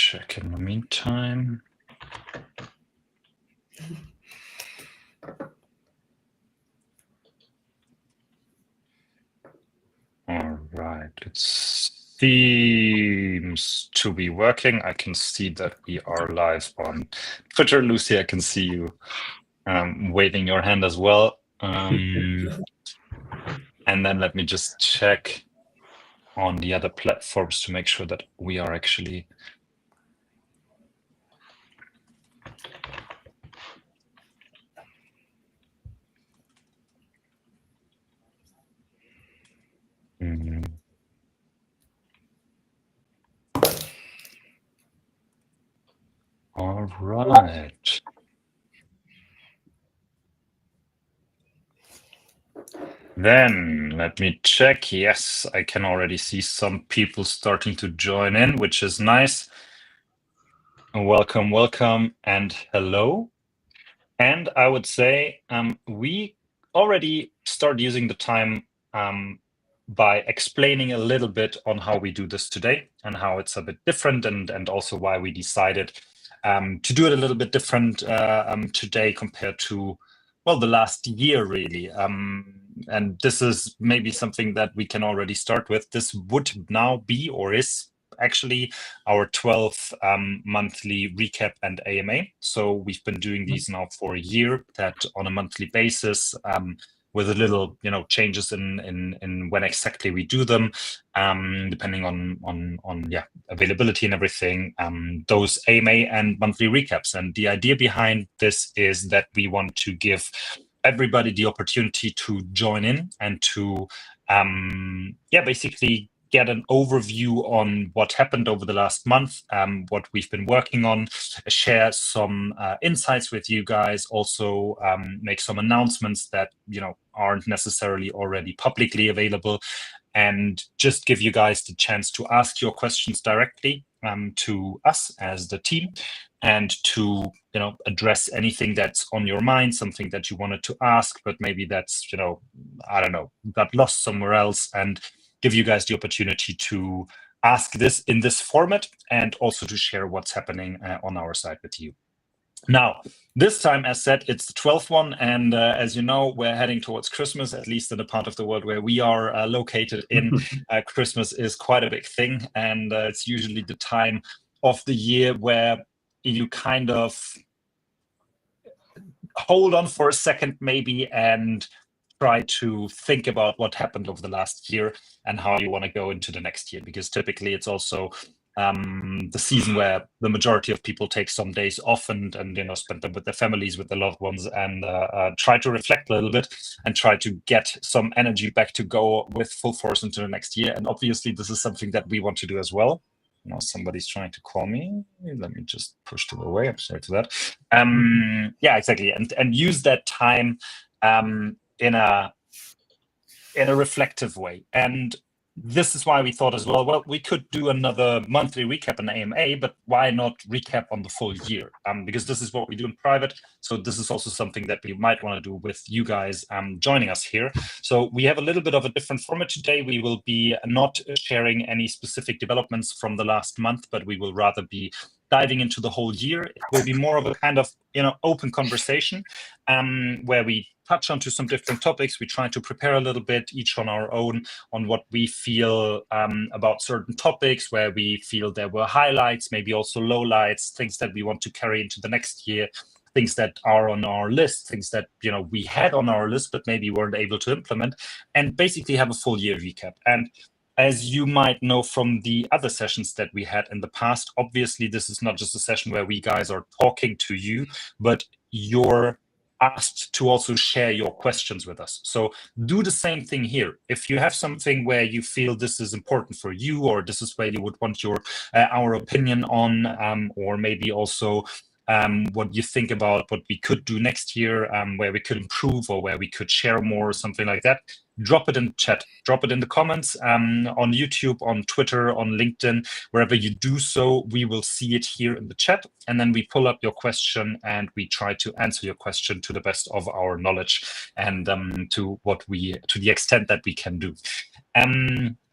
check in the meantime. All right, it seems to be working. I can see that we are live on Twitter. Lucy, I can see you waving your hand as well. And then let me just check on the other platforms to make sure that we are actually all right. Then let me check. Yes, I can already see some people starting to join in, which is nice. Welcome, welcome, and hello. And I would say we already start using the time by explaining a little bit on how we do this today and how it's a bit different, and also why we decided to do it a little bit different today compared to, well, the last year, really. And this is maybe something that we can already start with. This would now be, or is actually, our 12th monthly recap and AMA. So we've been doing these now for a year, that on a monthly basis, with a little, changes in when exactly we do them, depending on availability and everything. Those AMA and monthly recaps, and the idea behind this is that we want to give everybody the opportunity to join in and to basically get an overview on what happened over the last month, what we've been working on, share some insights with you guys, also make some announcements that aren't necessarily already publicly available, and just give you guys the chance to ask your questions directly to us as the team, and to address anything that's on your mind, something that you wanted to ask, but maybe that's I don't know, got lost somewhere else, and give you guys the opportunity to ask this in this format, and also to share what's happening on our side with you. Now, this time, as said, it's the 12th one, and as you know, we're heading towards Christmas, at least in the part of the world where we are located in. Christmas is quite a big thing, and it's usually the time of the year where you kind of hold on for a second, maybe, and try to think about what happened over the last year and how you want to go into the next year, because typically it's also the season where the majority of people take some days off and spend them with their families, with their loved ones, and try to reflect a little bit and try to get some energy back to go with full force into the next year. And obviously this is something that we want to do as well. Somebody's trying to call me. Let me just push them away. I'm sorry to that. Yeah, exactly. And use that time in a reflective way. And this is why we thought as well, we could do another monthly recap in AMA, but why not recap on the full year? Because this is what we do in private. So this is also something that we might want to do with you guys joining us here. So we have a little bit of a different format today. We will be not sharing any specific developments from the last month, but we will rather be diving into the whole year. It will be more of a kind of open conversation where we touch onto some different topics. We try to prepare a little bit, each on our own, on what we feel about certain topics, where we feel there were highlights, maybe also lowlights, things that we want to carry into the next year, things that are on our list, things that we had on our list but maybe weren't able to implement, and basically have a full year recap. And as you might know from the other sessions that we had in the past, obviously this is not just a session where we guys are talking to you, but you're asked to also share your questions with us. So do the same thing here. If you have something where you feel this is important for you, or this is where you would want our opinion on, or maybe also what you think about what we could do next year, where we could improve or where we could share more or something like that, drop it in chat, drop it in the comments on YouTube, on Twitter, on LinkedIn, wherever you do so, we will see it here in the chat. And then we pull up your question and we try to answer your question to the best of our knowledge and to the extent that we can do.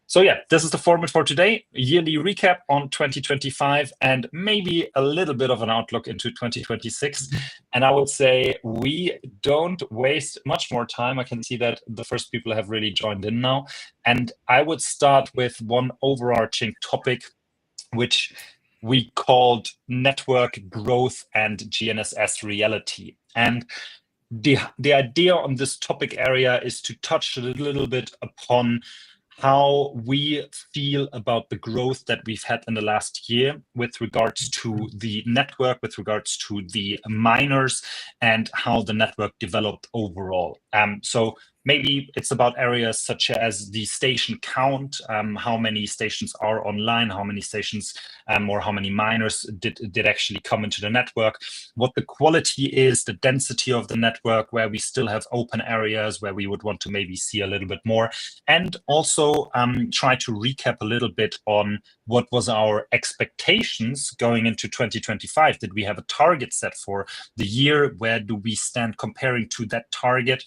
So yeah, this is the format for today, a yearly recap on 2025 and maybe a little bit of an outlook into 2026. And I would say we don't waste much more time. I can see that the first people have really joined in now. And I would start with one overarching topic, which we called network growth and GNSS reality. And the idea on this topic area is to touch a little bit upon how we feel about the growth that we've had in the last year with regards to the network, with regards to the miners, and how the network developed overall. So maybe it's about areas such as the station count, how many stations are online, how many stations or how many miners did actually come into the network, what the quality is, the density of the network, where we still have open areas where we would want to maybe see a little bit more, and also try to recap a little bit on what was our expectations going into 2025. Did we have a target set for the year? Where do we stand comparing to that target?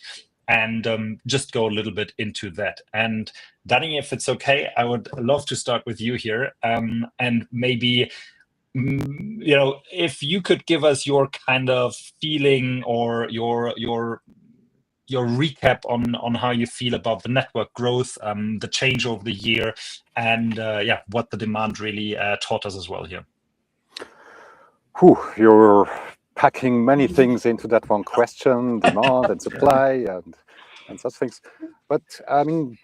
And just go a little bit into that. And Danny, if it's okay, I would love to start with you here, and maybe if you could give us your kind of feeling or your recap on how you feel about the network growth, the change over the year, and what the demand really taught us as well here. You're packing many things into that one question, demand and supply and such things. But I mean,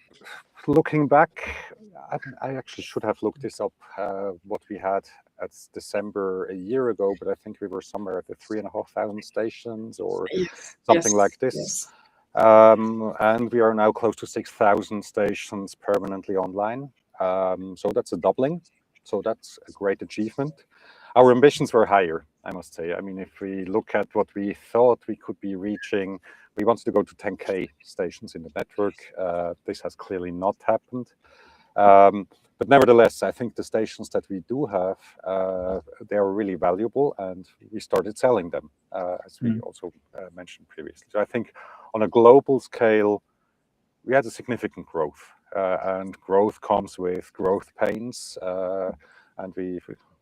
looking back, I actually should have looked this up, what we had at December a year ago, but I think we were somewhere at the 3,500 stations or something like this. Yes. And we are now close to 6,000 stations permanently online. So that's a doubling. So that's a great achievement. Our ambitions were higher, I must say. I mean, if we look at what we thought we could be reaching, we wanted to go to 10K stations in the network. This has clearly not happened. But nevertheless, I think the stations that we do have, they are really valuable, and we started selling them, as we also mentioned previously. So I think on a global scale, we had a significant growth, and growth comes with growth pains, and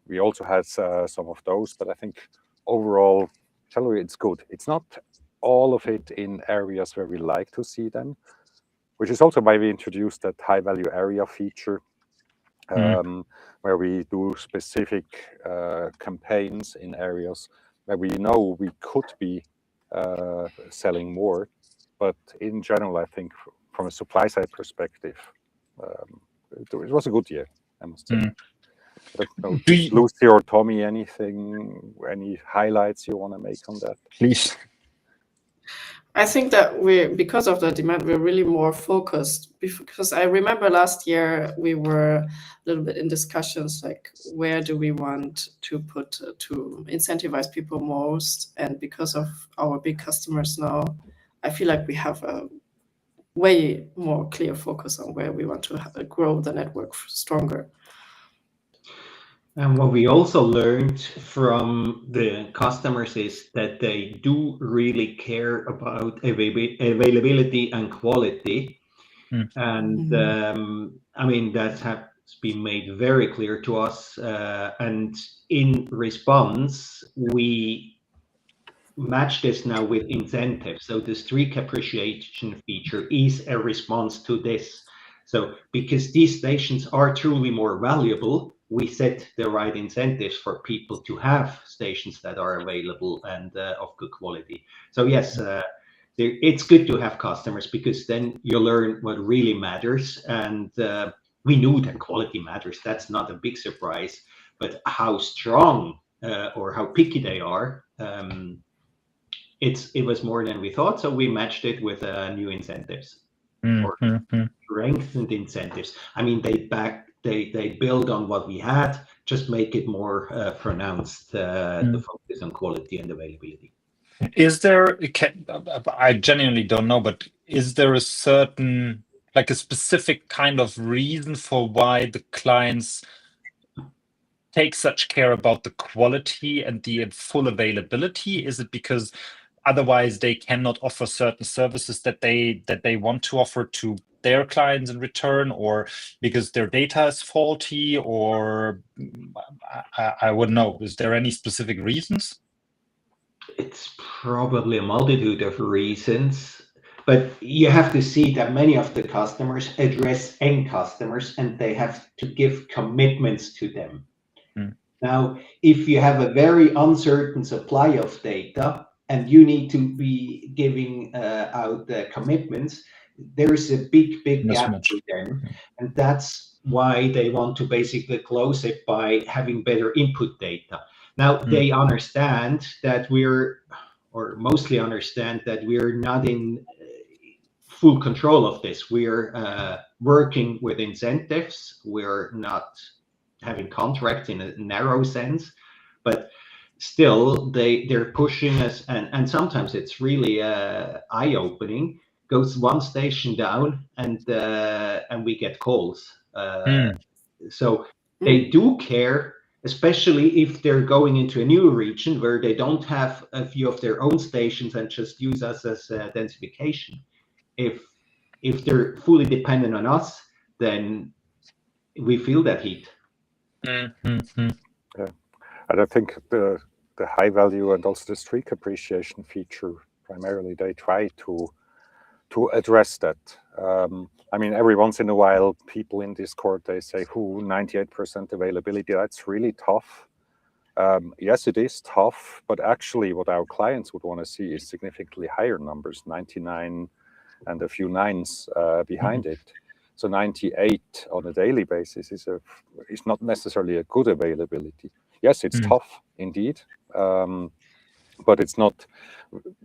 we also had some of those, but I think overall, generally it's good. It's not all of it in areas where we like to see them, which is also why we introduced that high value area feature, where we do specific campaigns in areas where we know we could be selling more. But in general, I think from a supply side perspective, it was a good year, I must say. I don't know, Lucy or Tommy, any highlights you want to make on that? Please. I think that because of the demand, we're really more focused. Because I remember last year we were a little bit in discussions like where do we want to put to incentivize people most, and because of our big customers now, I feel like we have a way more clear focus on where we want to grow the network stronger. And what we also learned from the customers is that they do really care about availability and quality. And I mean, that has been made very clear to us. And in response, we match this now with incentives. So the streak appreciation feature is a response to this. So because these stations are truly more valuable, we set the right incentives for people to have stations that are available and of good quality. So yes, it's good to have customers, because then you learn what really matters. And we knew that quality matters. That's not a big surprise. But how strong or how picky they are, it was more than we thought. So we matched it with new incentives. Or strengthened incentives. I mean, they build on what we had, just make it more pronounced, the focus on quality and availability. Is there, I genuinely don't know, but is there a certain, like a specific kind of reason for why the clients take such care about the quality and the full availability? Is it because otherwise they cannot offer certain services that they want to offer to their clients in return, or because their data is faulty, or I wouldn't know. Is there any specific reasons? It's probably a multitude of reasons, but you have to see that many of the customers address end customers and they have to give commitments to them. Now, if you have a very uncertain supply of data and you need to be giving out commitments, there is a big gap for them. And that's why they want to basically close it by having better input data. Now, they understand that or mostly understand that we're not in full control of this. We're working with incentives. We're not having contracts in a narrow sense, but still they're pushing us, and sometimes it's really eye-opening. Goes one station down and we get calls. So they do care, especially if they're going into a new region where they don't have a few of their own stations and just use us as densification. If they're fully dependent on us, then we feel that heat. Yeah, and I think the high value and also the streak appreciation feature, primarily they try to address that. I mean, every once in a while, people in Discord, they say, 98% availability, that's really tough. Yes, it is tough, but actually what our clients would want to see is significantly higher numbers, 99 and a few nines behind it. So 98 on a daily basis is not necessarily a good availability. Yes, it's tough indeed, but it's not.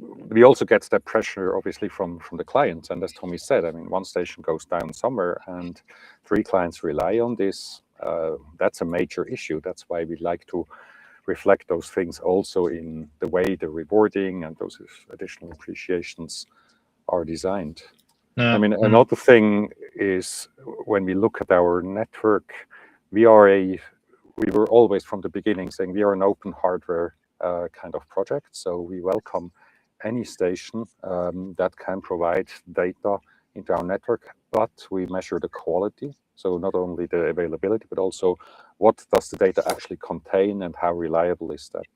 We also get that pressure, obviously, from the clients. And as Tommy said, I mean, one station goes down somewhere, and 3 clients rely on this. That's a major issue. That's why we like to reflect those things also in the way the rewarding and those additional appreciations are designed. I mean, another thing is when we look at our network, we were always from the beginning saying we are an open hardware kind of project. So we welcome any station that can provide data into our network, but we measure the quality. So not only the availability, but also what does the data actually contain and how reliable is that?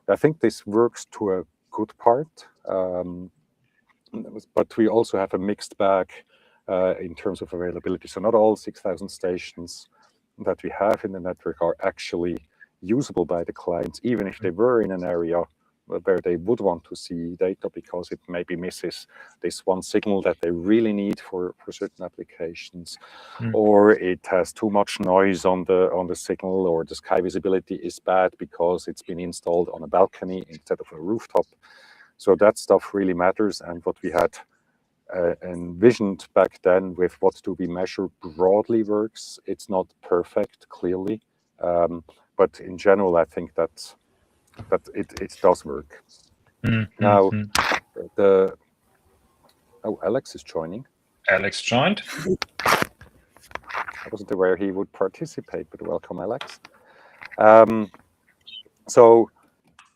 I think this works to a good part. But we also have a mixed bag in terms of availability. So not all 6,000 stations that we have in the network are actually usable by the clients, even if they were in an area where they would want to see data because it maybe misses this one signal that they really need for certain applications, or it has too much noise on the signal, or the sky visibility is bad because it's been installed on a balcony instead of a rooftop. So that stuff really matters, and what we had envisioned back then with what do we measure broadly works. It's not perfect, clearly, but in general, I think that it does work. Now, Alex is joining. Alex joined. I wasn't aware he would participate, but welcome, Alex. So,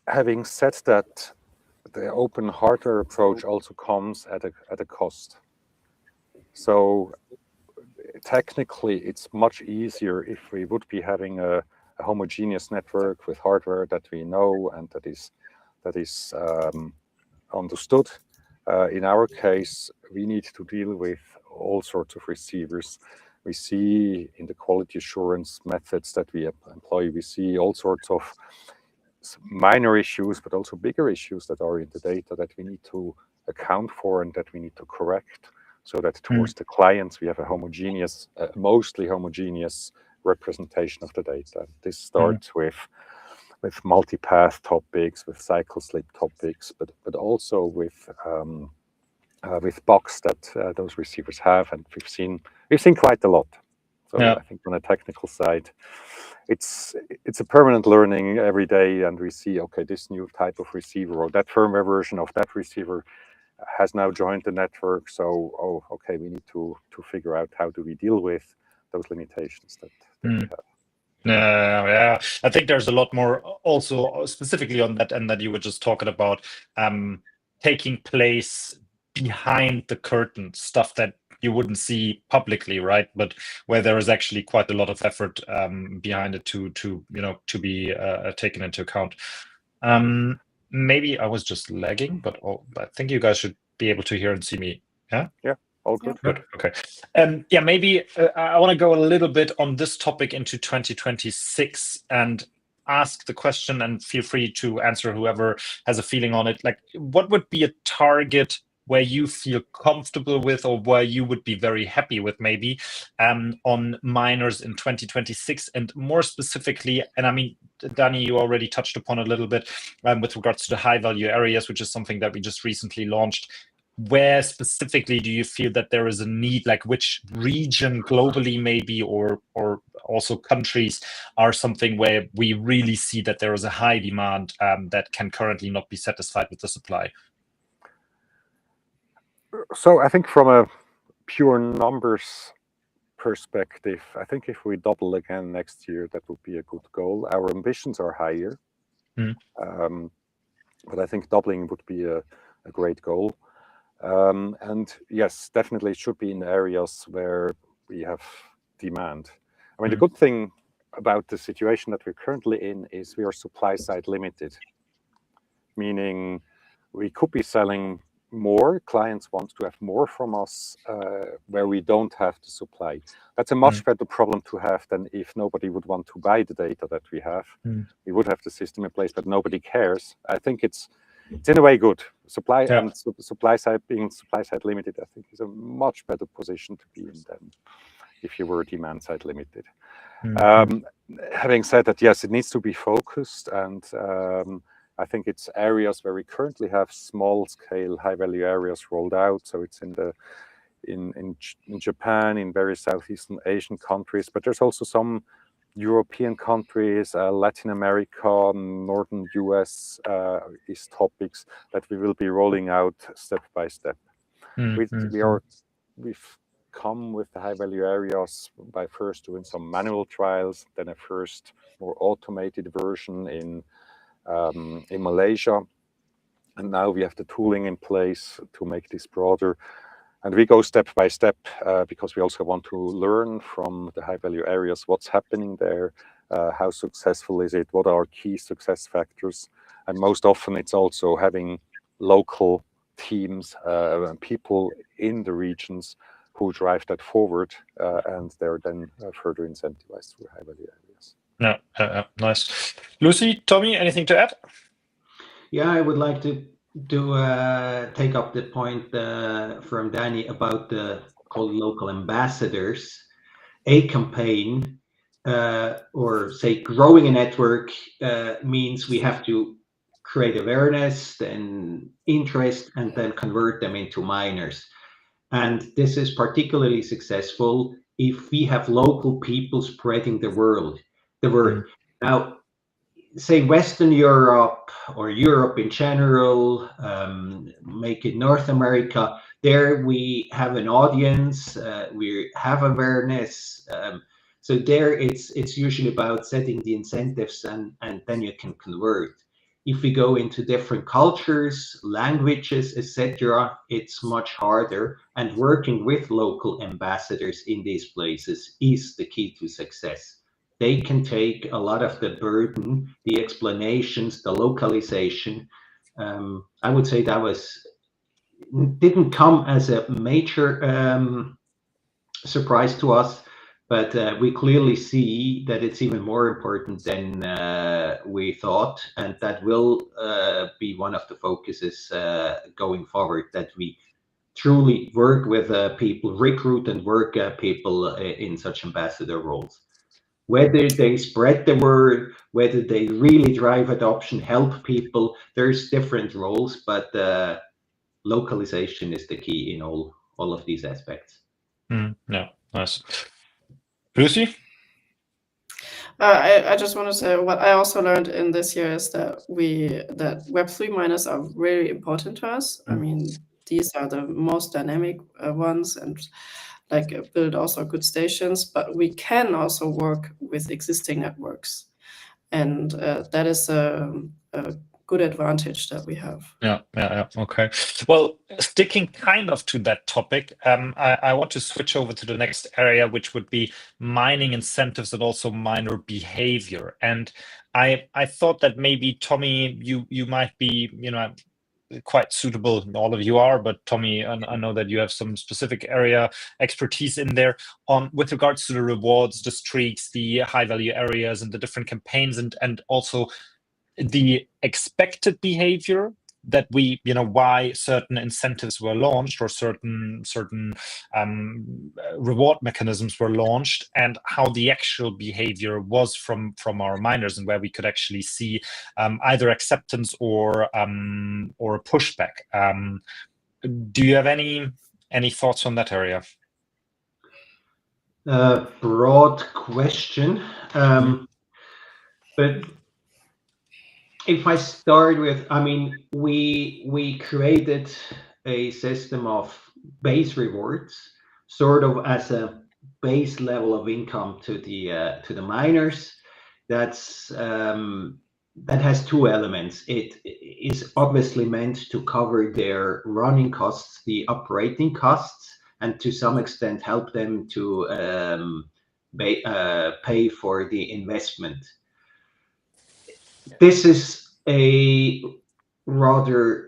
having said that, the open hardware approach also comes at a cost. So technically, it's much easier if we would be having a homogeneous network with hardware that we know and that is understood. In our case, we need to deal with all sorts of receivers. We see in the quality assurance methods that we employ, we see all sorts of minor issues, but also bigger issues that are in the data that we need to account for and that we need to correct, so that towards the clients we have a homogeneous, mostly homogeneous representation of the data. This starts with multipath topics, with cycle slip topics, but also with bugs that those receivers have, and we've seen quite a lot. So I think on a technical side, it's a permanent learning every day, and we see, okay, this new type of receiver or that firmware version of that receiver has now joined the network. So, okay, we need to figure out how do we deal with those limitations that we have. Yeah, I think there's a lot more also specifically on that end that you were just talking about. taking place behind the curtain, stuff that you wouldn't see publicly, right? But where there is actually quite a lot of effort behind it to be taken into account. Maybe I was just lagging, but I think you guys should be able to hear and see me. Yeah. Yeah. All good. Good. Okay. Yeah, maybe I want to go a little bit on this topic into 2026 and ask the question, and feel free to answer whoever has a feeling on it. Like, what would be a target where you feel comfortable with, or where you would be very happy with, maybe on miners in 2026, and more specifically, and I mean, Danny, you already touched upon a little bit with regards to the high value areas, which is something that we just recently launched. Where specifically do you feel that there is a need, like which region globally maybe, or also countries are something where we really see that there is a high demand that can currently not be satisfied with the supply? So I think from a pure numbers perspective, I think if we double again next year, that would be a good goal. Our ambitions are higher, but I think doubling would be a great goal. And yes, definitely it should be in areas where we have demand. I mean, the good thing about the situation that we're currently in is we are supply side limited, meaning we could be selling more. Clients want to have more from us where we don't have the supply. That's a much better problem to have than if nobody would want to buy the data that we have. We would have the system in place, but nobody cares. I think it's in a way good. Supply and supply side, being supply side limited, I think is a much better position to be in than if you were demand side limited. Having said that, yes, it needs to be focused, and I think it's areas where we currently have small scale high value areas rolled out. So it's in Japan, in various Southeastern Asian countries, but there's also some European countries, Latin America, Northern US is topics that we will be rolling out step by step. We've come with the high value areas by first doing some manual trials, then a first more automated version in Malaysia, and now we have the tooling in place to make this broader. And we go step by step because we also want to learn from the high value areas what's happening there, how successful is it, what are key success factors. And most often it's also having local teams, people in the regions who drive that forward, and they're then further incentivized through high value areas. Yeah, nice. Lucy, Tommy, anything to add? Yeah, I would like to take up the point from Danny about the called local ambassadors. A campaign or say growing a network means we have to create awareness, then interest, and then convert them into miners. And this is particularly successful if we have local people spreading the word. Now, say Western Europe or Europe in general, make it North America, there we have an audience, we have awareness. So there it's usually about setting the incentives and then you can convert. If we go into different cultures, languages, etc., it's much harder, and working with local ambassadors in these places is the key to success. They can take a lot of the burden, the explanations, the localization. I would say that didn't come as a major surprise to us, but we clearly see that it's even more important than we thought, and that will be one of the focuses going forward, that we truly work with people, recruit and work people in such ambassador roles. Whether they spread the word, whether they really drive adoption, help people, there's different roles, but localization is the key in all of these aspects. Yeah, nice. Lucy? I just want to say what I also learned in this year is that Web3 miners are really important to us. I mean, these are the most dynamic ones, and like build also good stations, but we can also work with existing networks, and that is a good advantage that we have. Yeah. Okay. Well, sticking kind of to that topic, I want to switch over to the next area, which would be mining incentives and also miner behavior. And I thought that maybe Tommy, you might be, quite suitable. All of you are, but Tommy, I know that you have some specific area expertise in there with regards to the rewards, the streaks, the high value areas, and the different campaigns, and also the expected behavior that why certain incentives were launched or certain reward mechanisms were launched, and how the actual behavior was from our miners, and where we could actually see either acceptance or a pushback. Do you have any thoughts on that area? Broad question, but if I start with, I mean, we created a system of base rewards, sort of as a base level of income to the miners. That has two elements. It is obviously meant to cover their running costs, the operating costs, and to some extent help them to pay for the investment. This is a rather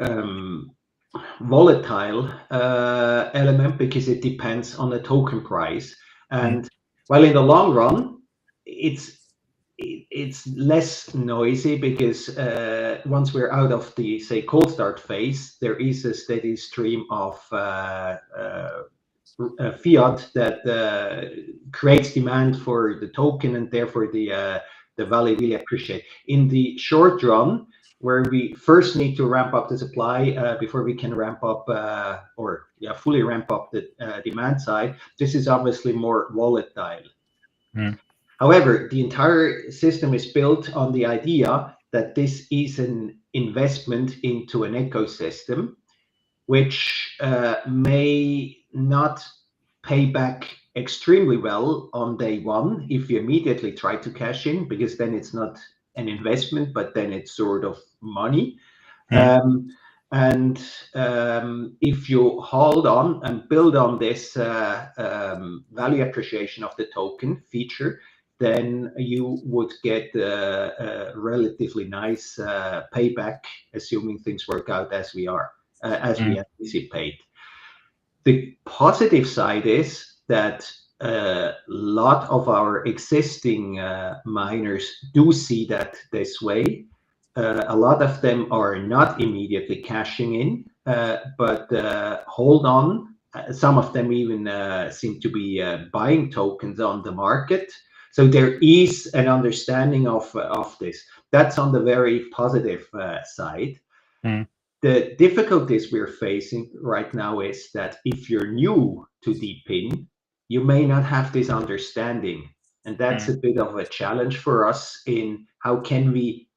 volatile element because it depends on the token price. And while in the long run, it's less noisy because once we're out of the, say, cold start phase, there is a steady stream of fiat that creates demand for the token, and therefore the value really appreciate. In the short run, where we first need to ramp up the supply before we can ramp up fully ramp up the demand side, this is obviously more volatile. However, the entire system is built on the idea that this is an investment into an ecosystem, which may not pay back extremely well on day one if you immediately try to cash in, because then it's not an investment, but then it's sort of money. And if you hold on and build on this value appreciation of the token feature, then you would get a relatively nice payback, assuming things work out as we anticipate. The positive side is that a lot of our existing miners do see that this way. A lot of them are not immediately cashing in, but hold on. Some of them even seem to be buying tokens on the market. So there is an understanding of this. That's on the very positive side. The difficulties we're facing right now is that if you're new to DePIN, you may not have this understanding. And that's a bit of a challenge for us in how can we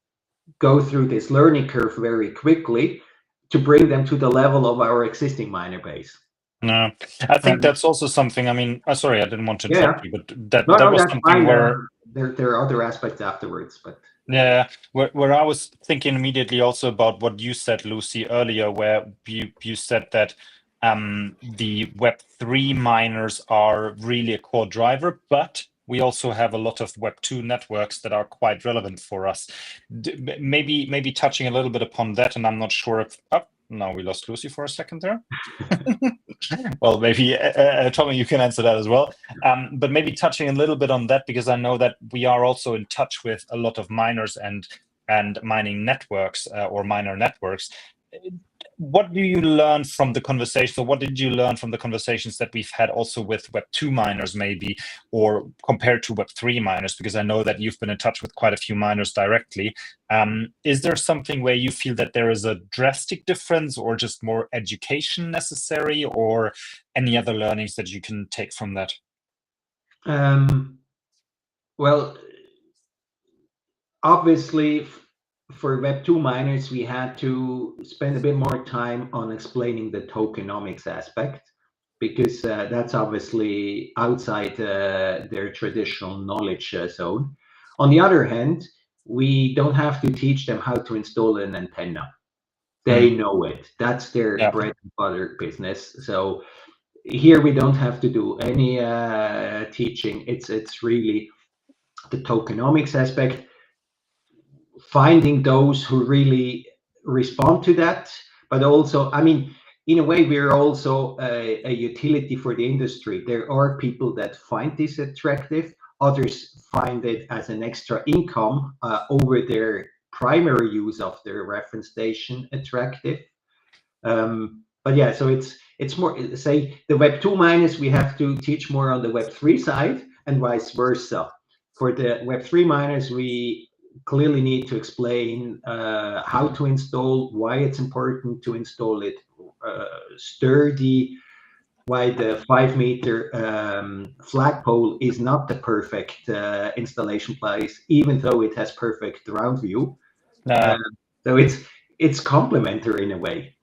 go through this learning curve very quickly to bring them to the level of our existing miner base. No, I think that's also something. I mean, sorry, I didn't want to interrupt you, but that was something fine. where there are other aspects afterwards, but yeah, where I was thinking immediately also about what you said, Lucy, earlier, where you said that the Web3 miners are really a core driver, but we also have a lot of Web2 networks that are quite relevant for us. Maybe touching a little bit upon that, and I'm not sure if now we lost Lucy for a second there. Well, maybe Tommy, you can answer that as well. But maybe touching a little bit on that, because I know that we are also in touch with a lot of miners and mining networks or miner networks. What do you learn from the conversation? Or what did you learn from the conversations that we've had also with Web2 miners, maybe, or compared to Web3 miners? Because I know that you've been in touch with quite a few miners directly. Is there something where you feel that there is a drastic difference, or just more education necessary, or any other learnings that you can take from that? Well, obviously, for Web2 miners, we had to spend a bit more time on explaining the tokenomics aspect, because that's obviously outside their traditional knowledge zone. On the other hand, we don't have to teach them how to install an antenna. They know it. That's their bread and butter business. So here we don't have to do any teaching. It's really the tokenomics aspect, finding those who really respond to that. But also, I mean, in a way, we're also a utility for the industry. There are people that find this attractive. Others find it as an extra income over their primary use of their reference station attractive. But yeah, so it's more, say, the Web 2 miners, we have to teach more on the Web 3 side and vice versa. For the Web 3 miners, we clearly need to explain how to install, why it's important to install it sturdy, why the 5-meter flagpole is not the perfect installation place, even though it has perfect round view. So it's complementary in a way.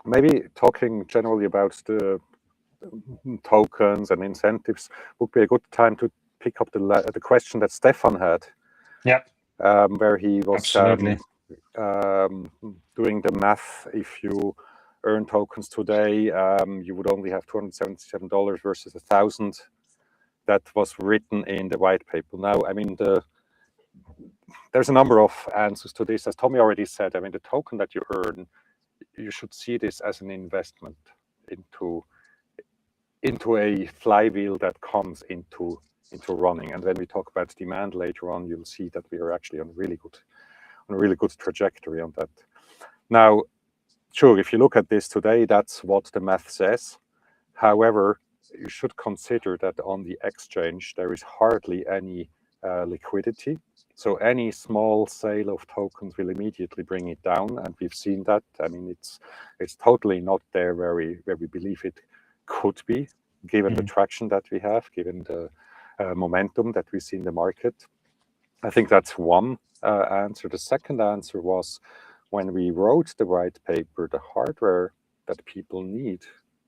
Maybe talking generally about the tokens and incentives would be a good time to pick up the question that Stefan had. Yeah. Where he was doing the math. If you earn tokens today, you would only have $277 versus $1,000 that was written in the white paper. Now, I mean, there's a number of answers to this. As Tommy already said, I mean, the token that you earn, you should see this as an investment into a flywheel that comes into running. And when we talk about demand later on, you'll see that we are actually on a really good trajectory on that. Now, sure, if you look at this today, that's what the math says. However, you should consider that on the exchange, there is hardly any liquidity. So any small sale of tokens will immediately bring it down, and we've seen that. I mean, it's totally not there where we believe it could be, given the traction that we have, given the momentum that we see in the market. I think that's one answer. The second answer was, when we wrote the white paper, the hardware that people need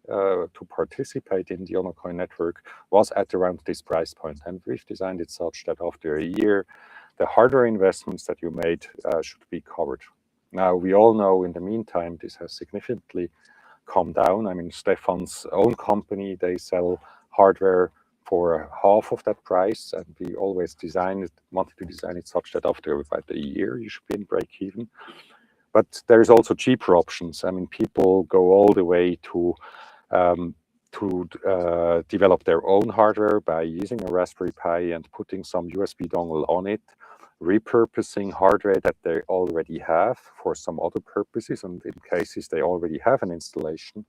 to participate in the onocoy network was at around this price point, and we've designed it such that after a year, the hardware investments that you made should be covered. Now, we all know in the meantime, this has significantly come down. I mean, Stefan's own company, they sell hardware for half of that price, and we always wanted to design it such that after about a year, you should be in break even. But there's also cheaper options. I mean, people go all the way to develop their own hardware by using a Raspberry Pi and putting some USB dongle on it, repurposing hardware that they already have for some other purposes, and in cases they already have an installation.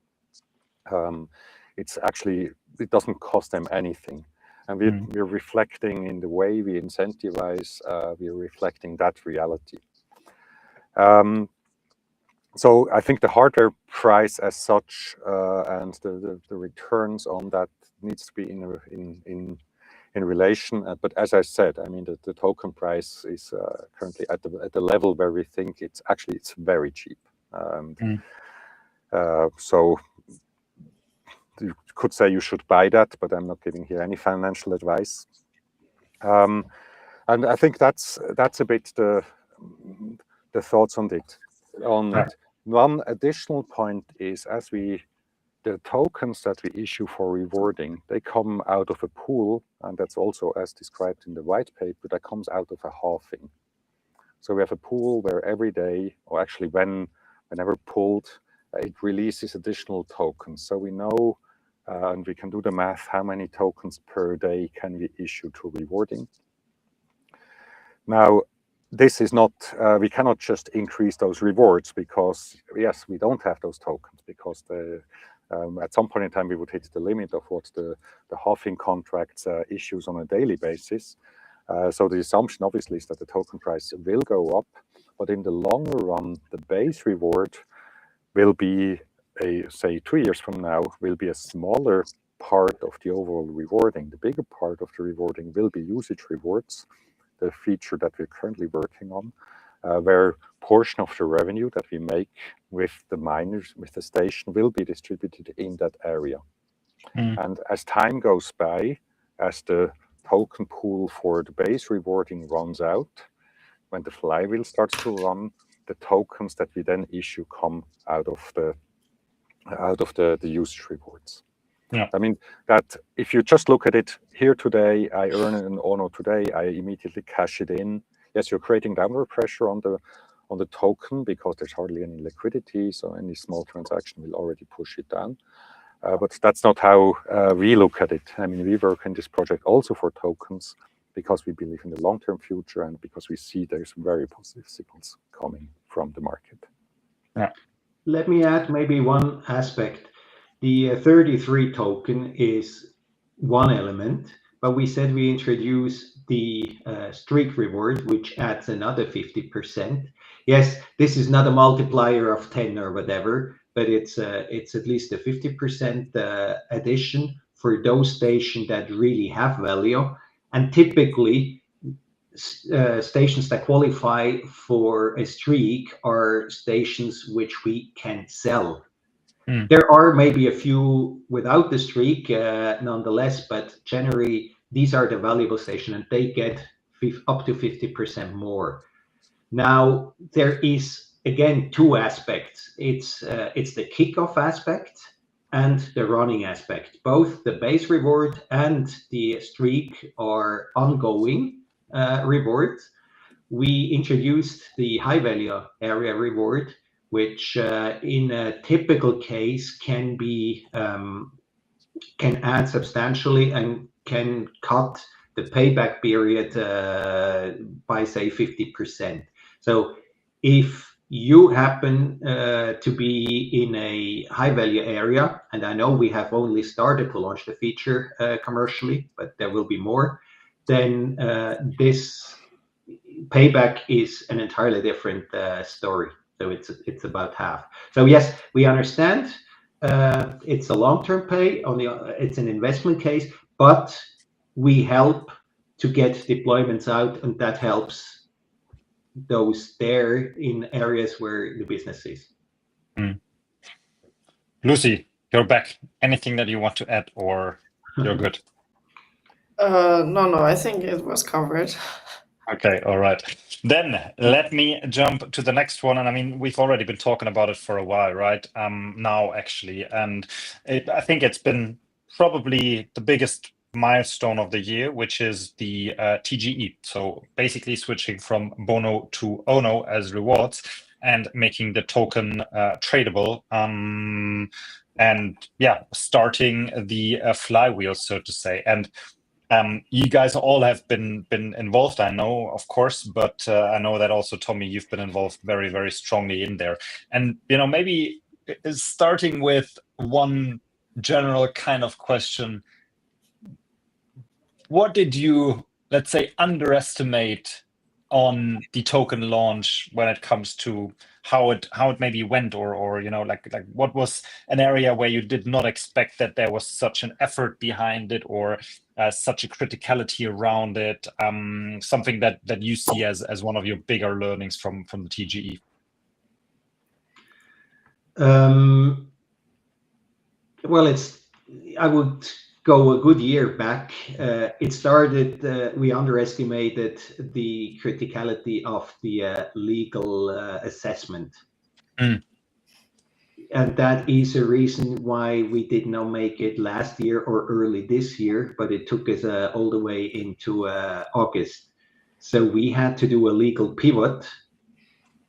It doesn't cost them anything. And we're reflecting in the way we incentivize, we're reflecting that reality. So I think the hardware price as such and the returns on that needs to be in relation. But as I said, I mean, the token price is currently at the level where we think it's very cheap. So you could say you should buy that, but I'm not giving here any financial advice. And I think that's a bit the thoughts on it. One additional point is, the tokens that we issue for rewarding, they come out of a pool, and that's also as described in the white paper, that comes out of a halving. So we have a pool where every day, or actually whenever pulled, it releases additional tokens. So we know, and we can do the math, how many tokens per day can we issue to rewarding. Now, this is not, we cannot just increase those rewards because, yes, we don't have those tokens because at some point in time we would hit the limit of what the halving contracts issues on a daily basis. So the assumption obviously is that the token price will go up, but in the longer run, the base reward will be, say 2 years from now, will be a smaller part of the overall rewarding. The bigger part of the rewarding will be usage rewards, the feature that we're currently working on, where portion of the revenue that we make with the miners, with the station, will be distributed in that area. And as time goes by, as the token pool for the base rewarding runs out, when the flywheel starts to run, the tokens that we then issue come out of the usage rewards. Yeah. I mean, that if you just look at it here today, I earn an ONO today, I immediately cash it in. Yes, you're creating downward pressure on the token because there's hardly any liquidity, so any small transaction will already push it down. But that's not how we look at it. I mean, we work in this project also for tokens because we believe in the long-term future and because we see there's very positive signals coming from the market. Yeah. Let me add maybe one aspect. The 33 token is one element, but we said we introduce the streak reward, which adds another 50%. Yes, this is not a multiplier of 10 or whatever, but it's at least a 50% addition for those stations that really have value. And typically, stations that qualify for a streak are stations which we can sell. There are maybe a few without the streak nonetheless, but generally these are the valuable stations and they get up to 50% more. Now there is again two aspects. It's the kickoff aspect and the running aspect. Both the base reward and the streak are ongoing rewards. We introduced the high value area reward, which in a typical case can add substantially and can cut the payback period by say 50%. So if you happen to be in a high value area, and I know we have only started to launch the feature commercially, but there will be more, then this payback is an entirely different story. So it's about half. So yes, we understand it's a long-term pay. It's an investment case, but we help to get deployments out, and that helps those there in areas where the business is. Lucy, you're back. Anything that you want to add, or you're good? No, I think it was covered. Okay, all right. Then let me jump to the next one. And I mean, we've already been talking about it for a while, right? Now, actually. And I think it's been probably the biggest milestone of the year, which is the TGE. So basically switching from BONO to ONO as rewards and making the token tradable. And yeah, starting the flywheel, so to say. And you guys all have been involved, I know, of course, but I know that also, Tommy, you've been involved very, very strongly in there. And, maybe starting with one general kind of question, what did you, let's say, underestimate on the token launch when it comes to how it maybe went, or like what was an area where you did not expect that there was such an effort behind it, or such a criticality around it, something that you see as one of your bigger learnings from the TGE? Well, I would go a good year back. It started, we underestimated the criticality of the legal assessment. And that is a reason why we did not make it last year or early this year, but it took us all the way into August. So we had to do a legal pivot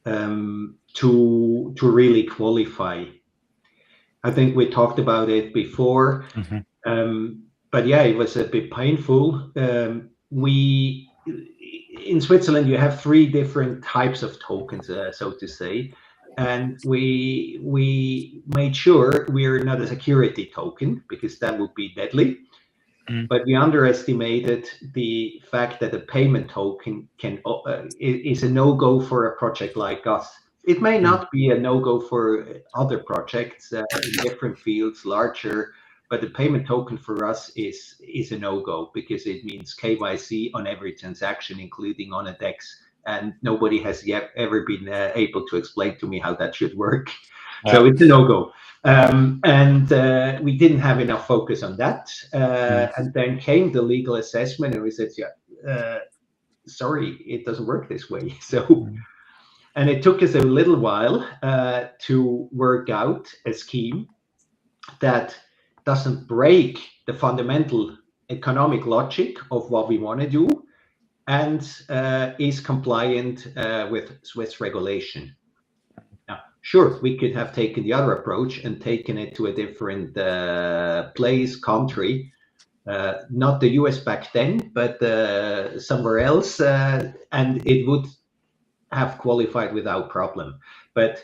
to really qualify. I think we talked about it before. But yeah, it was a bit painful. In Switzerland, you have 3 different types of tokens, so to say. And we made sure we're not a security token, because that would be deadly. But we underestimated the fact that a payment token is a no-go for a project like us. It may not be a no-go for other projects in different fields, larger, but the payment token for us is a no-go, because it means KYC on every transaction, including on a DEX. And nobody has yet ever been able to explain to me how that should work. So it's a no-go. We didn't have enough focus on that. And then came the legal assessment, and we said, yeah, sorry, it doesn't work this way. So, and it took us a little while to work out a scheme that doesn't break the fundamental economic logic of what we want to do and is compliant with Swiss regulation. Now, sure, we could have taken the other approach and taken it to a different place, country, not the US back then, but somewhere else, and it would have qualified without problem. But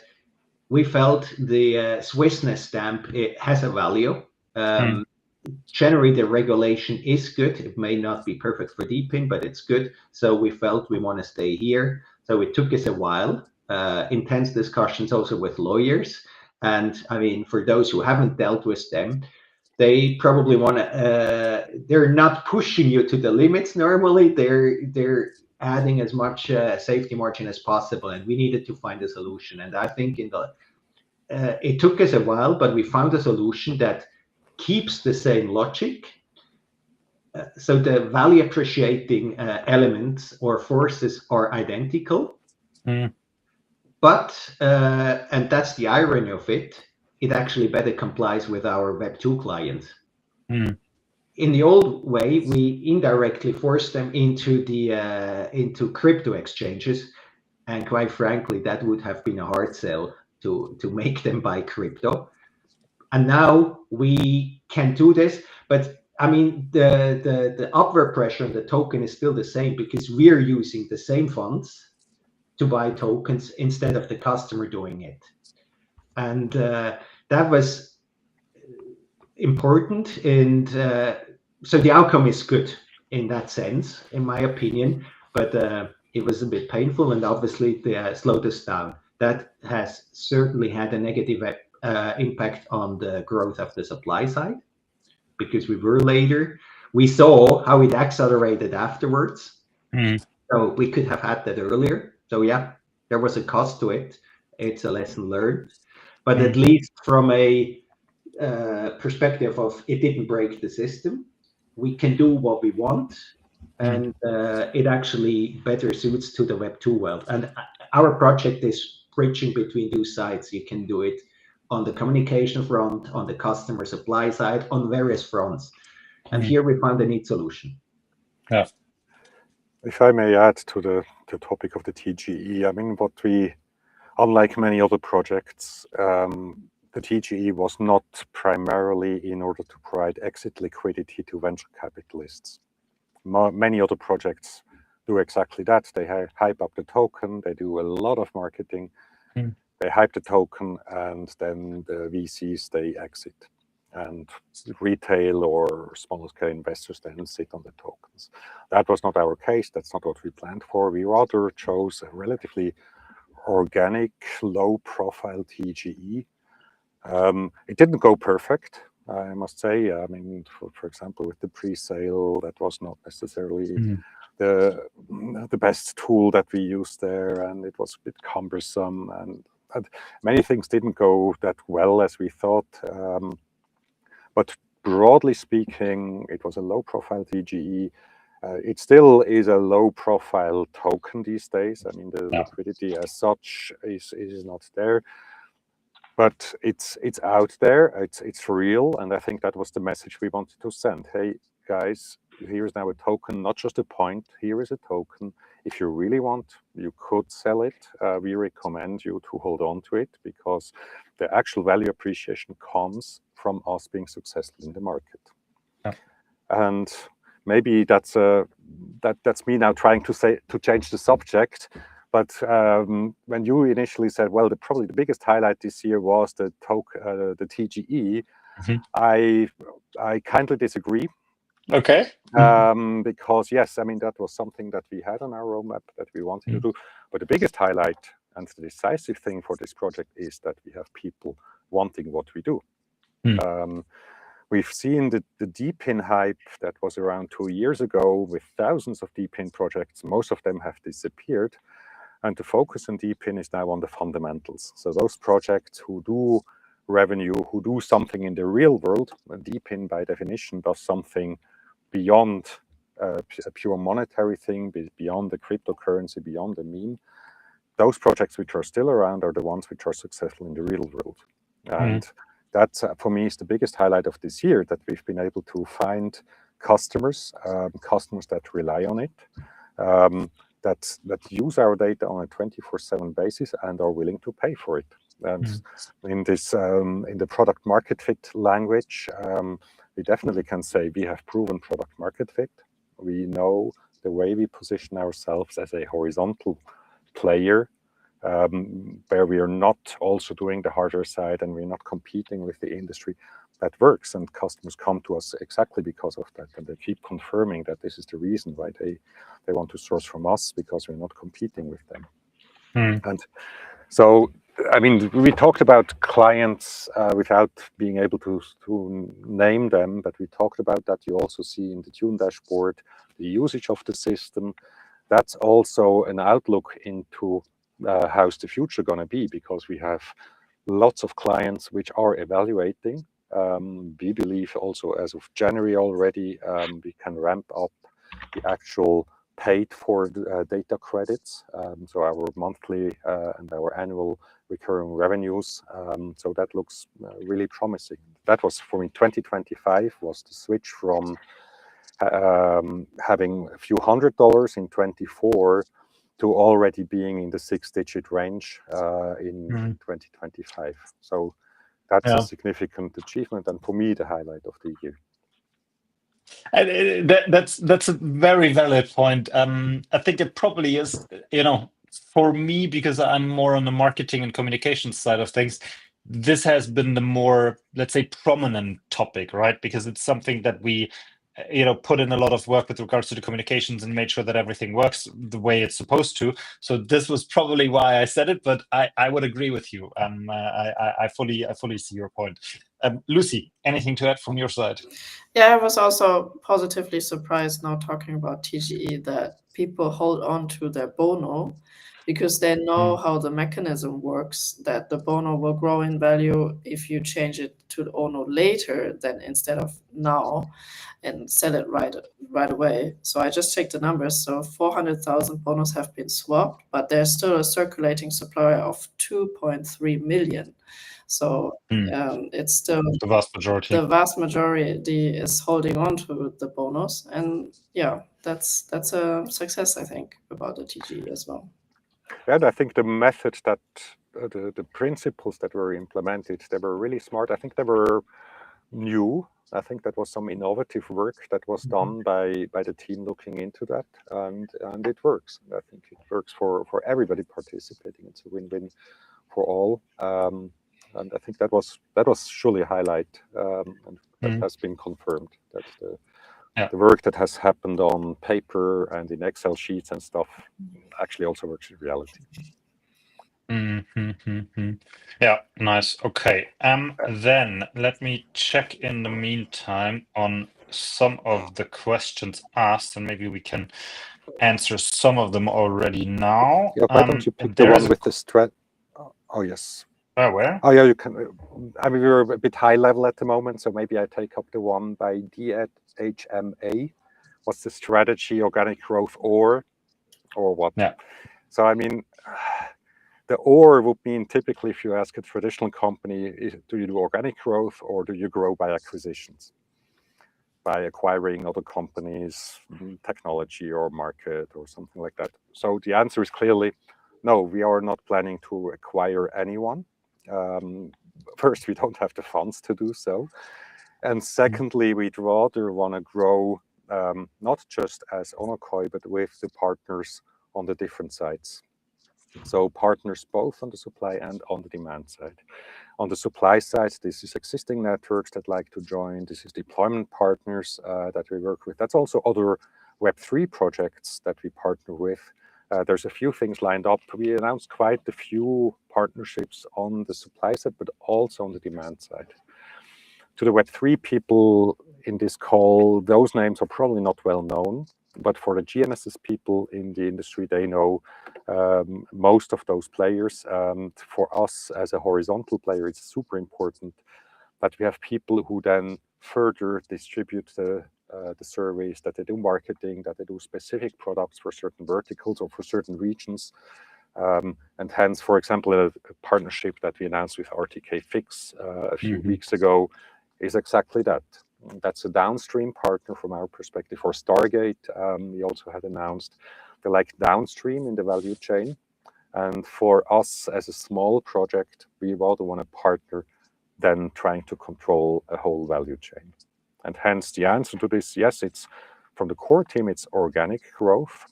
we felt the Swissness stamp, it has a value. Generally, the regulation is good. It may not be perfect for DPIN, but it's good. So we felt we want to stay here. So it took us a while, intense discussions also with lawyers. And I mean, for those who haven't dealt with them, they probably want to, they're not pushing you to the limits normally. They're adding as much safety margin as possible. And we needed to find a solution. And I think it took us a while, but we found a solution that keeps the same logic. So the value appreciating elements or forces are identical. But, and that's the irony of it, it actually better complies with our Web 2 clients. In the old way, we indirectly forced them into crypto exchanges. And quite frankly, that would have been a hard sell to make them buy crypto. And now we can do this, but I mean, the upward pressure on the token is still the same because we're using the same funds to buy tokens instead of the customer doing it. And that was important. And so the outcome is good in that sense, in my opinion, but it was a bit painful and obviously they slowed us down. That has certainly had a negative impact on the growth of the supply side because we were later. We saw how it accelerated afterwards. So we could have had that earlier. So yeah, there was a cost to it. It's a lesson learned. But at least from a perspective of it didn't break the system, we can do what we want. And it actually better suits to the Web 2 world. And our project is bridging between two sides. You can do it on the communication front, on the customer supply side, on various fronts. And here we found a neat solution. Yeah. If I may add to the topic of the TGE, I mean, what we, unlike many other projects, the TGE was not primarily in order to provide exit liquidity to venture capitalists. Many other projects do exactly that. They hype up the token, they do a lot of marketing, they hype the token, and then the VCs, they exit. And retail or smaller scale investors then sit on the tokens. That was not our case. That's not what we planned for. We rather chose a relatively organic, low profile TGE. It didn't go perfect, I must say. I mean, for example, with the pre-sale, that was not necessarily the best tool that we used there, and it was a bit cumbersome, and many things didn't go that well as we thought. But broadly speaking, it was a low-profile TGE. It still is a low-profile token these days. I mean, the liquidity as such is not there, but it's out there. It's real, and I think that was the message we wanted to send. Hey guys, here is now a token, not just a point. Here is a token. If you really want, you could sell it. We recommend you to hold on to it because the actual value appreciation comes from us being successful in the market. And maybe that's me now trying to change the subject. But when you initially said, well, probably the biggest highlight this year was the TGE, I kindly disagree. Okay. Because yes, I mean, that was something that we had on our roadmap that we wanted to do. But the biggest highlight and the decisive thing for this project is that we have people wanting what we do. We've seen the DPIN hype that was around 2 years ago with thousands of DPIN projects. Most of them have disappeared. And the focus on DPIN is now on the fundamentals. So those projects who do revenue who do something in the real world. DeepIn, by definition, does something beyond a pure monetary thing, beyond the cryptocurrency, beyond the meme. Those projects which are still around are the ones which are successful in the real world. And that, for me, is the biggest highlight of this year, that we've been able to find customers, customers that rely on it, that use our data on a 24/7 basis and are willing to pay for it. And in this, in the product market fit language, we definitely can say we have proven product market fit. We know the way we position ourselves as a horizontal player, where we are not also doing the hardware side and we're not competing with the industry. That works, and customers come to us exactly because of that, and they keep confirming that this is the reason why they want to source from us, because we're not competing with them. And so, I mean, we talked about clients without being able to name them, but we talked about that. You also see in the Tune dashboard the usage of the system. That's also an outlook into how's the future going to be, because we have lots of clients which are evaluating. We believe also as of January already, we can ramp up the actual paid for data credits, so our monthly and our annual recurring revenues. So that looks really promising. That was for me, 2025 was the switch from having a few $100s in 24 to already being in the 6-digit range in 2025. So that's a significant achievement, and for me, the highlight of the year. And that's a very valid point. I think it probably is, for me, because I'm more on the marketing and communications side of things, this has been the more, let's say, prominent topic, right? Because it's something that we put in a lot of work with regards to the communications and made sure that everything works the way it's supposed to. So this was probably why I said it, but I would agree with you. I fully see your point. Lucy, anything to add from your side? Yeah, I was also positively surprised now talking about TGE that people hold on to their BONO, because they know how the mechanism works, that the BONO will grow in value if you change it to the ONO later than instead of now, and sell it right away. So I just checked the numbers. So 400,000 BONOs have been swapped, but there's still a circulating supply of 2.3 million. So it's still the vast majority. The vast majority is holding on to the BONOs, and yeah, that's a success, I think, about the TGE as well. And I think the method that the principles that were implemented, they were really smart. I think they were new. I think that was some innovative work that was done by the team looking into that, and it works. I think it works for everybody participating. It's a win-win for all. And I think that was surely a highlight, and that has been confirmed, that the work that has happened on paper and in Excel sheets and stuff actually also works in reality. Yeah, nice. Okay. Then let me check in the meantime on some of the questions asked, and maybe we can answer some of them already now. Yeah, why don't you pick the one with the strat? Oh, yes. Where? Oh, yeah, you can. I mean, we're a bit high level at the moment, so maybe I take up the one by DHMA. What's the strategy, organic growth or what? Yeah. So, I mean, the or would mean typically if you ask a traditional company, do you do organic growth or do you grow by acquisitions? By acquiring other companies, technology or market or something like that. So the answer is clearly, no, we are not planning to acquire anyone. First, we don't have the funds to do so. And secondly, we'd rather want to grow not just as onocoy, but with the partners on the different sides. So partners both on the supply and on the demand side. On the supply side, this is existing networks that like to join. This is deployment partners that we work with. That's also other Web3 projects that we partner with. There's a few things lined up. We announced quite a few partnerships on the supply side, but also on the demand side. To the Web3 people in this call, those names are probably not well known, but for the GNSS people in the industry, they know most of those players. And for us as a horizontal player, it's super important that we have people who then further distribute the surveys, that they do marketing, that they do specific products for certain verticals or for certain regions. And hence, for example, a partnership that we announced with RTK Fix a few weeks ago is exactly that. That's a downstream partner from our perspective. For Stargate, we also had announced they're like downstream in the value chain. And for us as a small project, we rather want to partner than trying to control a whole value chain. And hence the answer to this, yes, it's from the core team, it's organic growth.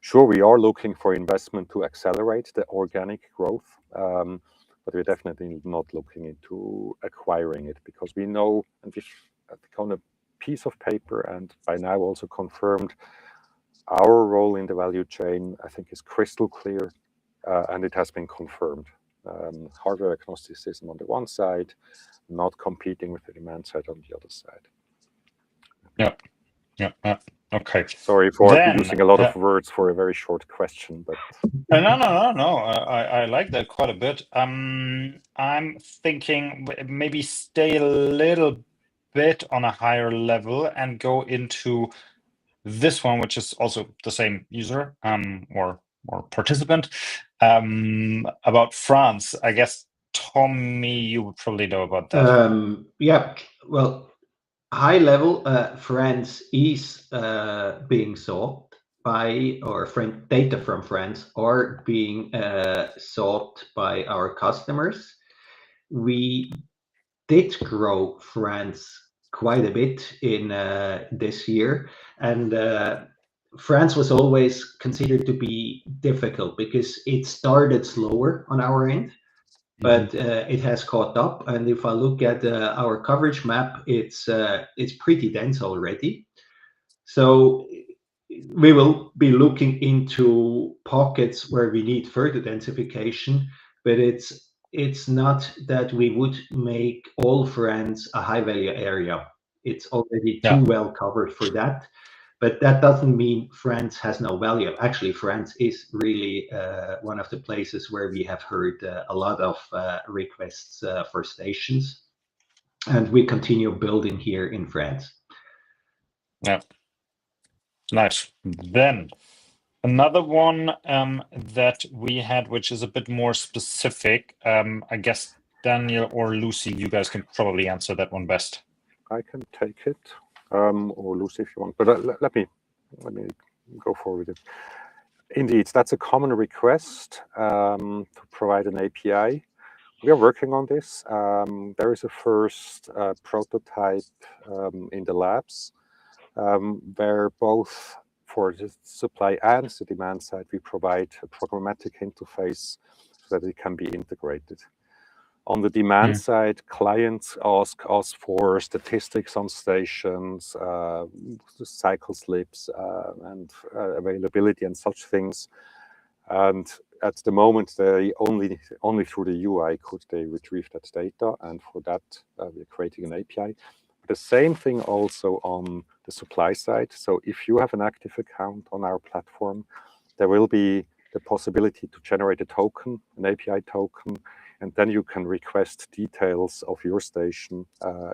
Sure, we are looking for investment to accelerate the organic growth, but we're definitely not looking into acquiring it, because we know, and we've on a piece of paper and by now also confirmed, our role in the value chain, I think, is crystal clear, and it has been confirmed. Hardware agnosticism on the one side, not competing with the demand side on the other side. Yeah. Okay. Sorry for using a lot of words for a very short question, but no. I like that quite a bit. I'm thinking maybe stay a little bit on a higher level and go into this one, which is also the same user or participant, about France. I guess, Tommy, you would probably know about that. Yeah, well, high level, France is being sought by, or data from France are being sought by our customers. We did grow France quite a bit in this year, and France was always considered to be difficult because it started slower on our end, but it has caught up. And if I look at our coverage map, it's pretty dense already. So we will be looking into pockets where we need further densification, but it's not that we would make all France a high value area. It's already too well covered for that. But that doesn't mean France has no value. Actually, France is really one of the places where we have heard a lot of requests for stations. And we continue building here in France. Yeah. Nice. Then another one that we had, which is a bit more specific. I guess Daniel or Lucy, you guys can probably answer that one best. I can take it, or Lucy if you want. But let me go forward with it. Indeed, that's a common request to provide an API. We are working on this. There is a first prototype in the labs where both for the supply and the demand side, we provide a programmatic interface so that it can be integrated. On the demand side, clients ask us for statistics on stations, cycle slips, and availability and such things. And at the moment, they only through the UI could they retrieve that data. And for that, we're creating an API. The same thing also on the supply side. So if you have an active account on our platform, there will be the possibility to generate a token, an API token, and then you can request details of your station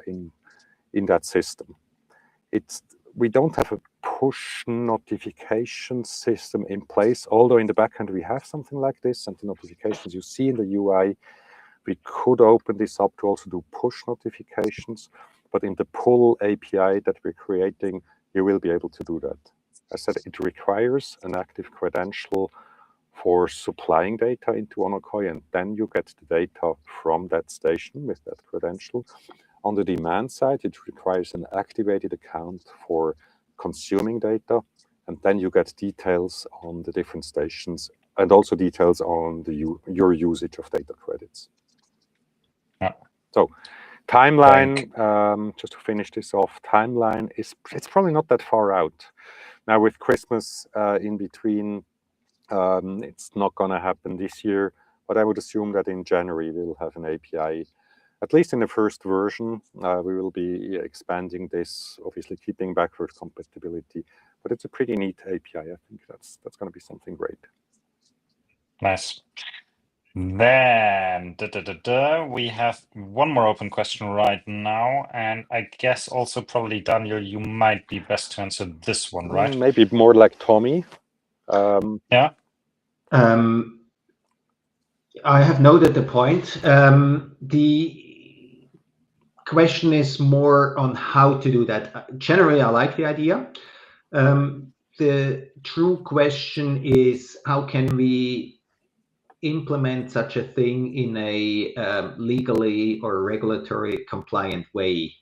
in that system. We don't have a push notification system in place, although in the backend we have something like this, and the notifications you see in the UI, we could open this up to also do push notifications. But in the pull API that we're creating, you will be able to do that. I said it requires an active credential for supplying data into onocoy, and then you get the data from that station with that credential. On the demand side, it requires an activated account for consuming data, and then you get details on the different stations and also details on your usage of data credits. So timeline, just to finish this off, timeline it's probably not that far out. Now with Christmas in between, it's not going to happen this year, but I would assume that in January we'll have an API, at least in the first version. We will be expanding this, obviously keeping backward compatibility, But it's a pretty neat API. I think that's going to be something great. Nice. Then we have one more open question right now, and I guess also probably Daniel, you might be best to answer this one, right? Maybe more like Tommy. Yeah. I have noted the point. The question is more on how to do that. Generally, I like the idea. The true question is, how can we implement such a thing in a legally or regulatory compliant way?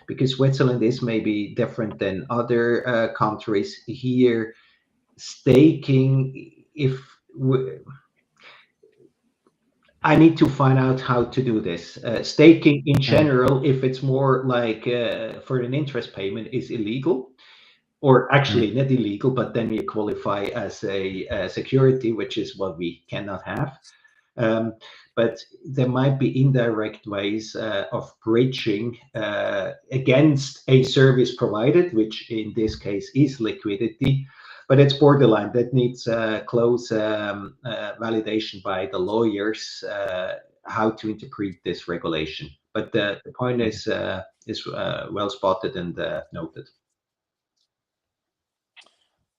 Because Switzerland is maybe different than other countries here. Staking, I need to find out how to do this. Staking in general, if it's more like for an interest payment, is illegal, or actually not illegal, but then you qualify as a security, which is what we cannot have. But there might be indirect ways of bridging against a service provided, which in this case is liquidity. But it's borderline. That needs close validation by the lawyers how to interpret this regulation. But the point is well spotted and noted.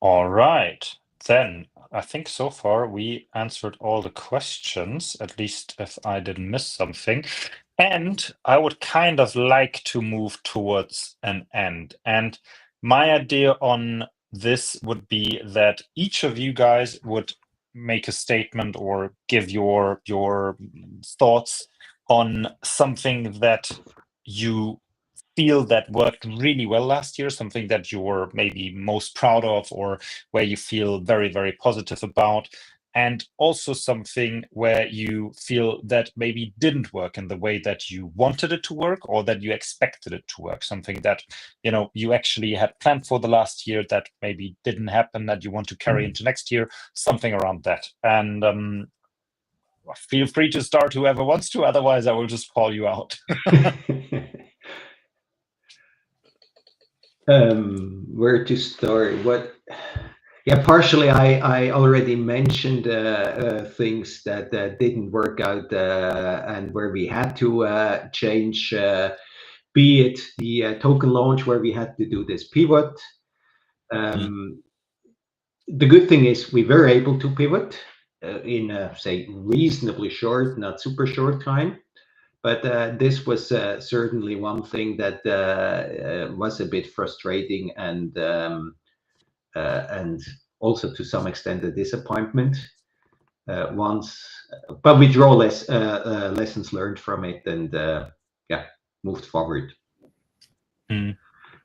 All right. Then I think so far we answered all the questions, at least if I didn't miss something. And I would kind of like to move towards an end. And my idea on this would be that each of you guys would make a statement or give your thoughts on something that you feel that worked really well last year, something that you were maybe most proud of or where you feel very, very positive about, and also something where you feel that maybe didn't work in the way that you wanted it to work or that you expected it to work, something that you actually had planned for the last year that maybe didn't happen, that you want to carry into next year, something around that. And feel free to start, whoever wants to, otherwise I will just call you out. Where to start? Partially I already mentioned things that didn't work out and where we had to change, be it the token launch where we had to do this pivot. The good thing is we were able to pivot in say reasonably short, not super short time. But this was certainly one thing that was a bit frustrating and also to some extent a disappointment. But we draw lessons learned from it and moved forward.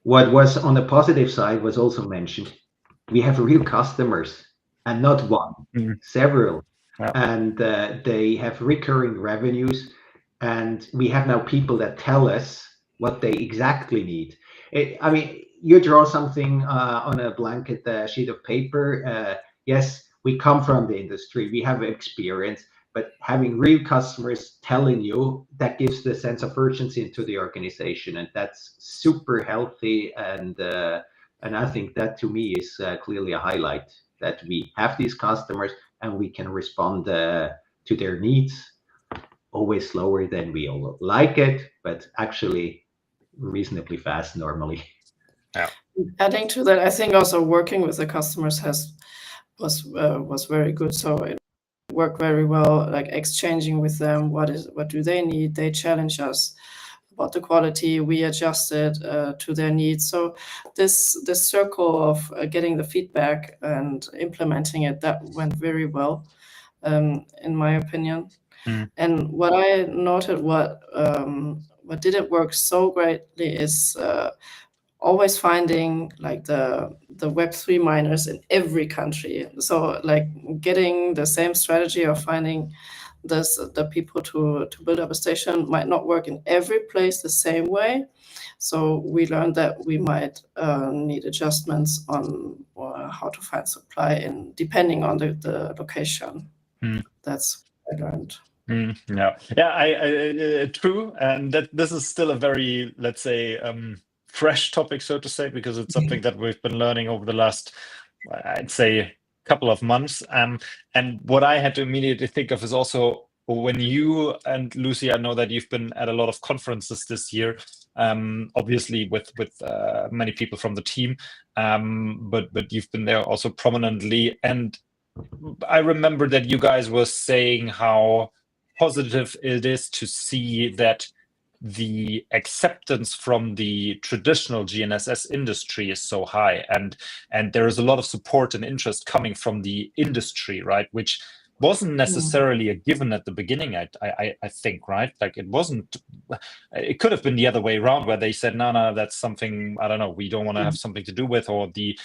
What was on the positive side was also mentioned. We have real customers, and not one, several, and they have recurring revenues. And we have now people that tell us what they exactly need. I mean, you draw something on a blanket sheet of paper. Yes, we come from the industry, we have experience, but having real customers telling you, that gives the sense of urgency into the organization, and that's super healthy. And I think that to me is clearly a highlight, that we have these customers and we can respond to their needs. Always slower than we all like it, but actually reasonably fast normally. Yeah. Adding to that, I think also working with the customers was very good. So it worked very well, like exchanging with them what do they need. They challenge us about the quality, we adjusted to their needs. So this circle of getting the feedback and implementing it, that went very well, in my opinion. And what I noted, what didn't work so greatly is always finding like the Web3 miners in every country. So like getting the same strategy of finding the people to build up a station might not work in every place the same way. So we learned that we might need adjustments on how to find supply depending on the location. That's what I learned. I true, and that this is still a very, let's say, fresh topic, so to say, because it's something that we've been learning over the last, I'd say, couple of months. And what I had to immediately think of is also when you and Lucy, I know that you've been at a lot of conferences this year, obviously with many people from the team, but you've been there also prominently. And I remember that you guys were saying how positive it is to see that the acceptance from the traditional GNSS industry is so high, and there is a lot of support and interest coming from the industry, right? Which wasn't necessarily a given at the beginning. I think, right? Like it wasn't. It could have been the other way around, where they said, no, that's something, I don't know, we don't want to have something to do with, or the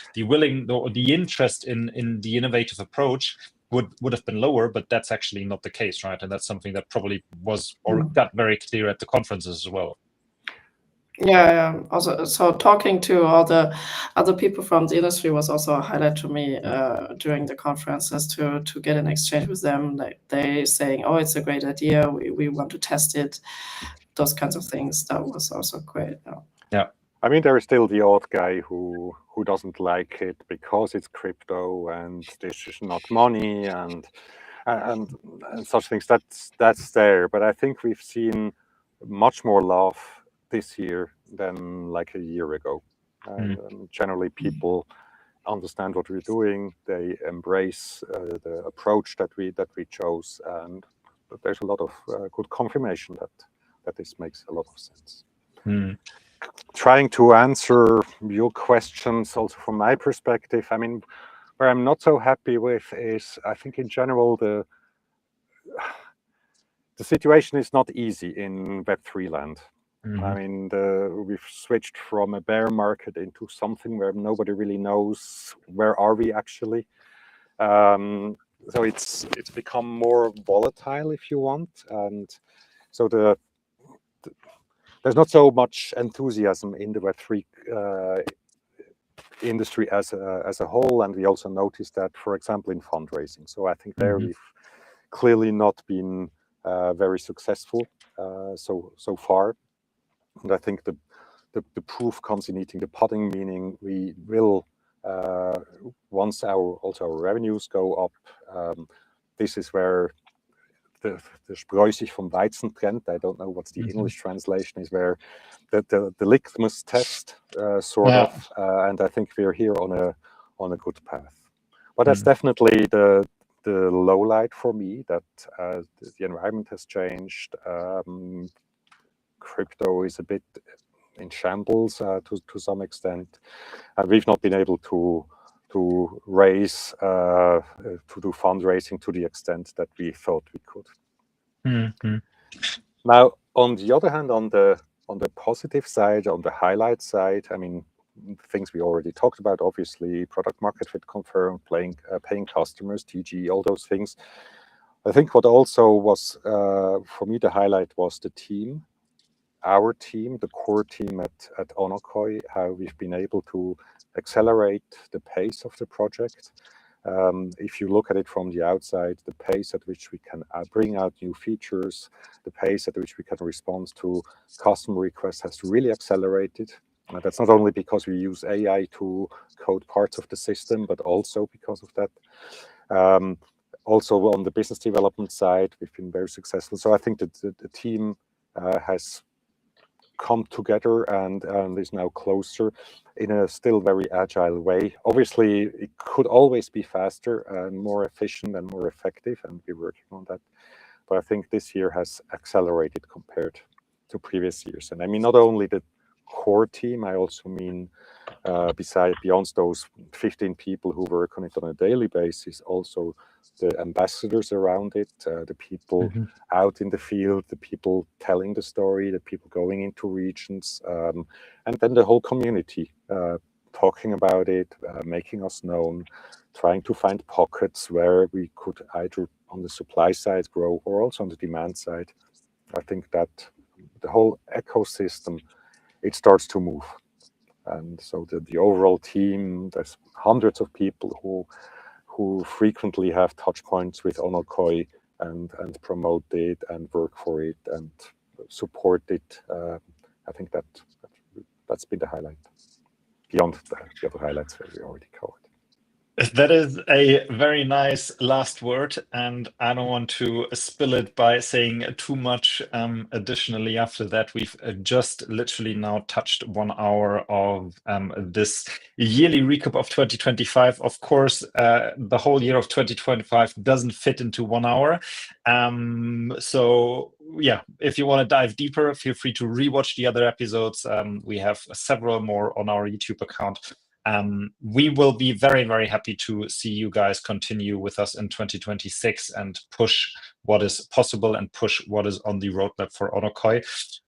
interest in the innovative approach would have been lower, but that's actually not the case, right? And that's something that probably was or got very clear at the conferences as well. Yeah. Also, so talking to all the other people from the industry was also a highlight to me during the conferences to get an exchange with them. Like they saying, "Oh, it's a great idea. We want to test it." Those kinds of things. That was also great. Yeah. I mean, there is still the odd guy who doesn't like it because it's crypto and this is not money and such things. That's there. But I think we've seen much more love this year than like a year ago. Generally, people understand what we're doing. They embrace the approach that we chose, and there's a lot of good confirmation that this makes a lot of sense. Trying to answer your questions also from my perspective, I mean, where I'm not so happy with is, I think in general, the situation is not easy in Web3 land. I mean, we've switched from a bear market into something where nobody really knows where are we actually. So it's become more volatile, if you want, and so there's not so much enthusiasm in the Web3 industry as a whole, and we also noticed that, for example, in fundraising. So I think there we've clearly not been very successful so far, and I think the proof comes in eating the pudding, meaning we will once our revenues go up. This is where the Spreu sich vom Weizen trennt. I don't know what's the English translation is, where the litmus test sort of, and I think we're here on a good path. But that's definitely the low light for me, that the environment has changed. Crypto is a bit in shambles to some extent, and we've not been able to raise to do fundraising to the extent that we thought we could. Now, on the other hand, on the positive side, on the highlight side, I mean, things we already talked about, obviously, product market fit confirmed, paying customers, TG, all those things. I think what also was for me the highlight was the team, our team, the core team at onocoy, how we've been able to accelerate the pace of the project. If you look at it from the outside, the pace at which we can bring out new features, the pace at which we can respond to customer requests has really accelerated. That's not only because we use AI to code parts of the system, but also because of that. Also on the business development side, we've been very successful. So I think that the team has come together and is now closer in a still very agile way. Obviously, it could always be faster and more efficient and more effective, and we're working on that. But I think this year has accelerated compared to previous years. And I mean, not only the core team, I also mean beyond those 15 people who work on it on a daily basis, also the ambassadors around it, the people out in the field, the people telling the story, the people going into regions, and then the whole community talking about it, making us known, trying to find pockets where we could either on the supply side grow or also on the demand side. I think that the whole ecosystem, it starts to move. And so the overall team, there's hundreds of people who frequently have touch points with onocoy and promote it and work for it and support it. I think that that's been the highlight. Beyond the other highlights that we already covered. That is a very nice last word, and I don't want to spill it by saying too much additionally after that. We've just literally now touched 1 hour of this yearly recap of 2025. Of course, the whole year of 2025 doesn't fit into 1 hour. So yeah, if you want to dive deeper, feel free to rewatch the other episodes. We have several more on our YouTube account. We will be very, very happy to see you guys continue with us in 2026 and push what is possible and push what is on the roadmap for onocoy.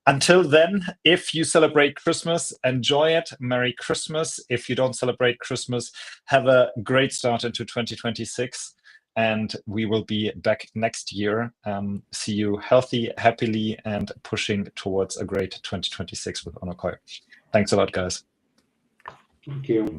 Until then, if you celebrate Christmas, enjoy it. Merry Christmas. If you don't celebrate Christmas, have a great start into 2026. And we will be back next year. See you healthy, happily, and pushing towards a great 2026 with onocoy. Thanks a lot, guys. Thank you.